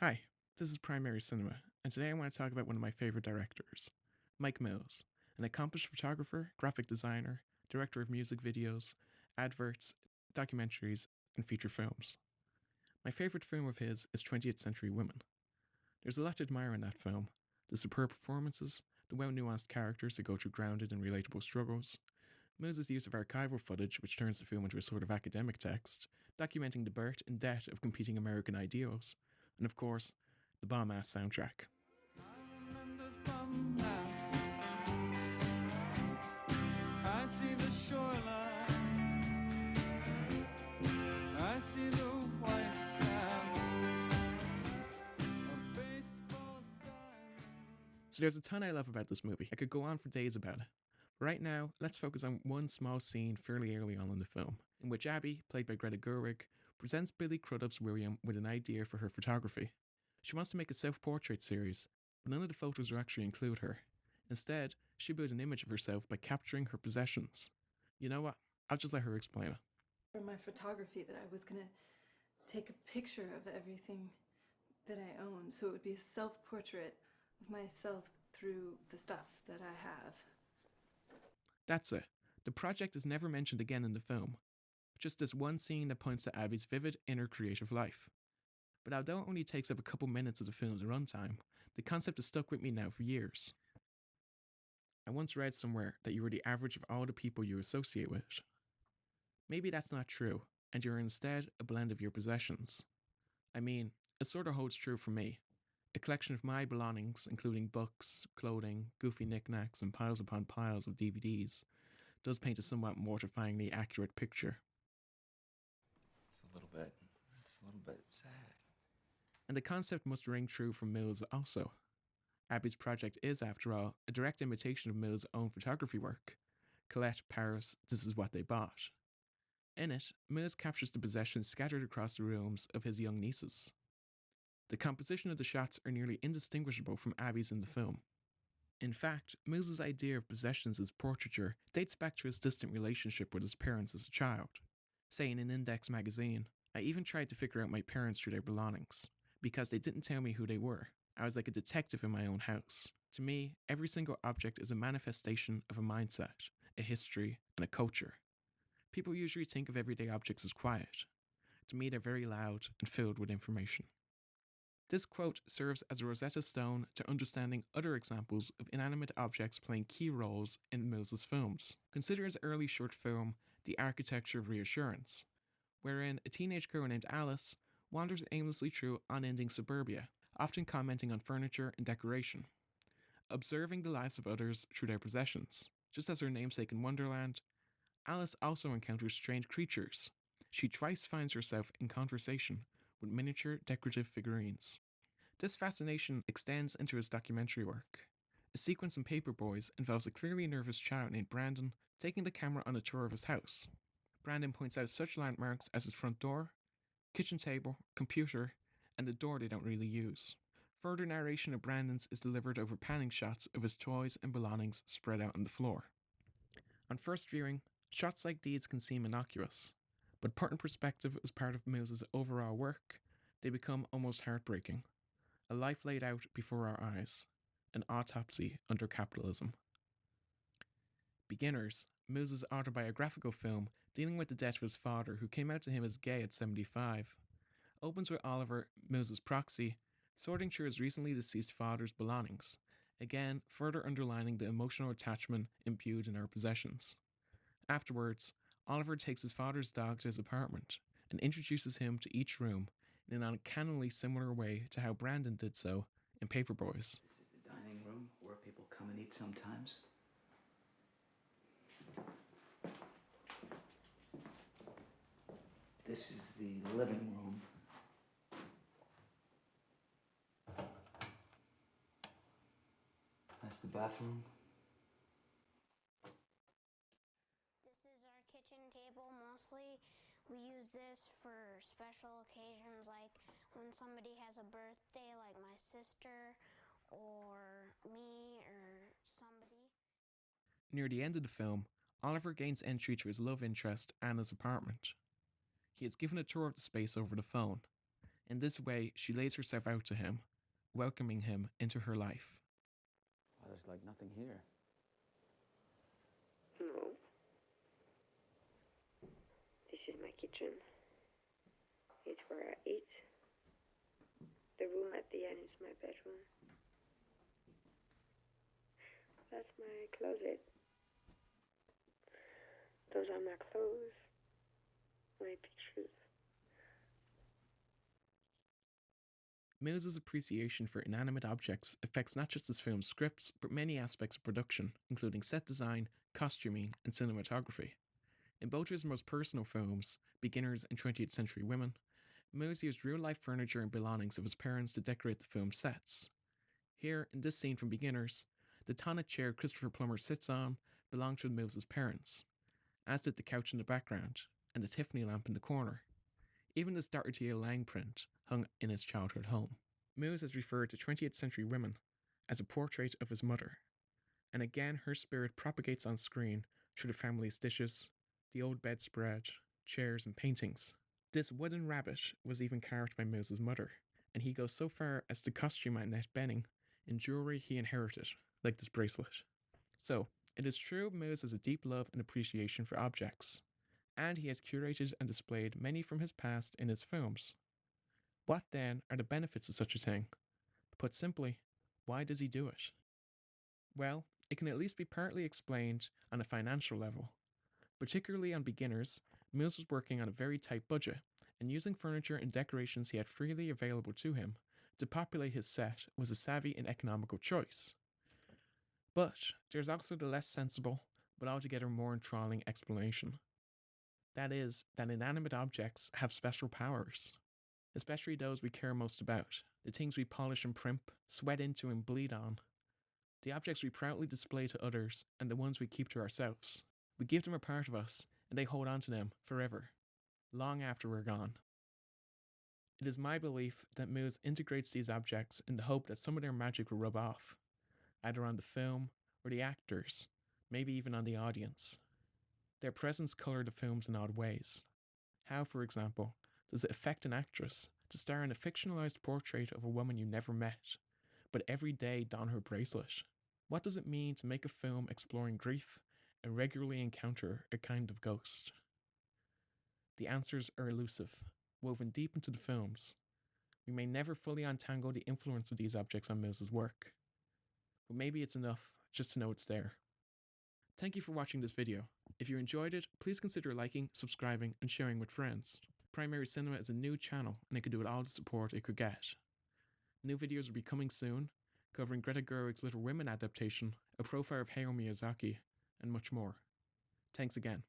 Hi, this is Primary Cinema, and today I want to talk about one of my favorite directors, Mike Mills, an accomplished photographer, graphic designer, director of music videos, adverts, documentaries, and feature films. My favorite film of his is 20th Century Women. There's a lot to admire in that film: the superb performances, the well nuanced characters that go through grounded and relatable struggles, Mills' use of archival footage, which turns the film into a sort of academic text, documenting the birth and death of competing American ideals, and of course, the bomb ass soundtrack. I remember from maps, I see the shoreline, I see the white caps, a baseball diamond. So there's a ton I love about this movie. I could go on for days about it. But right now, let's focus on one small scene fairly early on in the film, in which Abby, played by Greta Gerwig, presents Billy Crudup's William with an idea for her photography. She wants to make a self-portrait series, but none of the photos will actually include her. Instead, she built an image of herself by capturing her possessions. You know what? I'll just let her explain it. For my photography, that I was gonna take a picture of everything that I own, so it would be a self-portrait of myself through the stuff that I have. That's it. The project is never mentioned again in the film. Just this one scene that points to Abby's vivid inner creative life. But although it only takes up a couple minutes of the film's runtime, the concept has stuck with me now for years. I once read somewhere that you are the average of all the people you associate with. Maybe that's not true, and you're instead a blend of your possessions. I mean, it sort of holds true for me. A collection of my belongings, including books, clothing, goofy knickknacks, and piles upon piles of DVDs, does paint a somewhat mortifyingly accurate picture. It's a little bit sad. And the concept must ring true for Mills also. Abby's project is, after all, a direct imitation of Mills' own photography work. Colette, Paris, This Is What They Bought. In it, Mills captures the possessions scattered across the rooms of his young nieces. The composition of the shots are nearly indistinguishable from Abby's in the film. In fact, Mills's idea of possessions as portraiture dates back to his distant relationship with his parents as a child. Say in an Index magazine, I even tried to figure out my parents through their belongings, because they didn't tell me who they were. I was like a detective in my own house. To me, every single object is a manifestation of a mindset, a history, and a culture. People usually think of everyday objects as quiet. To me, they're very loud and filled with information. This quote serves as a Rosetta Stone to understanding other examples of inanimate objects playing key roles in Mills's films. Consider his early short film, The Architecture of Reassurance, wherein a teenage girl named Alice wanders aimlessly through unending suburbia, often commenting on furniture and decoration, observing the lives of others through their possessions. Just as her namesake in Wonderland, Alice also encounters strange creatures. She twice finds herself in conversation with miniature decorative figurines. This fascination extends into his documentary work. A sequence in Paperboys involves a clearly nervous child named Brandon taking the camera on a tour of his house. Brandon points out such landmarks as his front door, kitchen table, computer, and the door they don't really use. Further narration of Brandon's is delivered over panning shots of his toys and belongings spread out on the floor. On first viewing, shots like these can seem innocuous, but put in perspective as part of Mills's overall work, they become almost heartbreaking. A life laid out before our eyes, an autopsy under capitalism. Beginners, Mills's autobiographical film dealing with the death of his father, who came out to him as gay at 75, opens with Oliver, Mills's proxy, sorting through his recently deceased father's belongings, again further underlining the emotional attachment imbued in our possessions. Afterwards, Oliver takes his father's dog to his apartment and introduces him to each room in an uncannily similar way to how Brandon did so in Paperboys. This is the dining room where people come and eat sometimes. This is the living room. That's the bathroom. This is our kitchen table mostly. We use this for special occasions like when somebody has a birthday, like my sister or me or somebody. Near the end of the film, Oliver gains entry to his love interest, Anna's apartment. He is given a tour of the space over the phone. In this way, she lays herself out to him, welcoming him into her life. Well, there's like nothing here. No. This is my kitchen. It's where I eat. The room at the end is my bedroom. That's my closet. Those are my clothes, my pictures. Mills's appreciation for inanimate objects affects not just his film's scripts, but many aspects of production, including set design, costuming, and cinematography. In both his most personal films, Beginners and 20th Century Women, Mills used real-life furniture and belongings of his parents to decorate the film's sets. Here, in this scene from Beginners, the tonnet chair Christopher Plummer sits on belonged to Mills's parents, as did the couch in the background and the Tiffany lamp in the corner. Even the Starter T.L. Lang print hung in his childhood home. Mills has referred to 20th Century Women as a portrait of his mother, and again her spirit propagates on screen through the family's dishes, the old bedspread, chairs, and paintings. This wooden rabbit was even carved by Mills's mother, and he goes so far as to costume Annette Bening in jewellery he inherited, like this bracelet. So, it is true Mills has a deep love and appreciation for objects, and he has curated and displayed many from his past in his films. What then are the benefits of such a thing? Put simply, why does he do it? Well, it can at least be partly explained on a financial level. Particularly on Beginners, Mills was working on a very tight budget, and using furniture and decorations he had freely available to him to populate his set was a savvy and economical choice. But there's also the less sensible, but altogether more enthralling explanation. That is, that inanimate objects have special powers, especially those we care most about, the things we polish and primp, sweat into and bleed on, the objects we proudly display to others, and the ones we keep to ourselves. We give them a part of us, and they hold on to them forever, long after we're gone. It is my belief that Mills integrates these objects in the hope that some of their magic will rub off, either on the film or the actors, maybe even on the audience. Their presence colour the films in odd ways. How, for example, does it affect an actress to star in a fictionalised portrait of a woman you never met, but every day don her bracelet? What does it mean to make a film exploring grief and regularly encounter a kind of ghost? The answers are elusive, woven deep into the films. We may never fully untangle the influence of these objects on Mills's work, but maybe it's enough just to know it's there. Thank you for watching this video. If you enjoyed it, please consider liking, subscribing, and sharing with friends. Primary Cinema is a new channel, and it could do with all the support it could get. New videos will be coming soon, covering Greta Gerwig's Little Women adaptation, a profile of Hayao Miyazaki, and much more. Thanks again.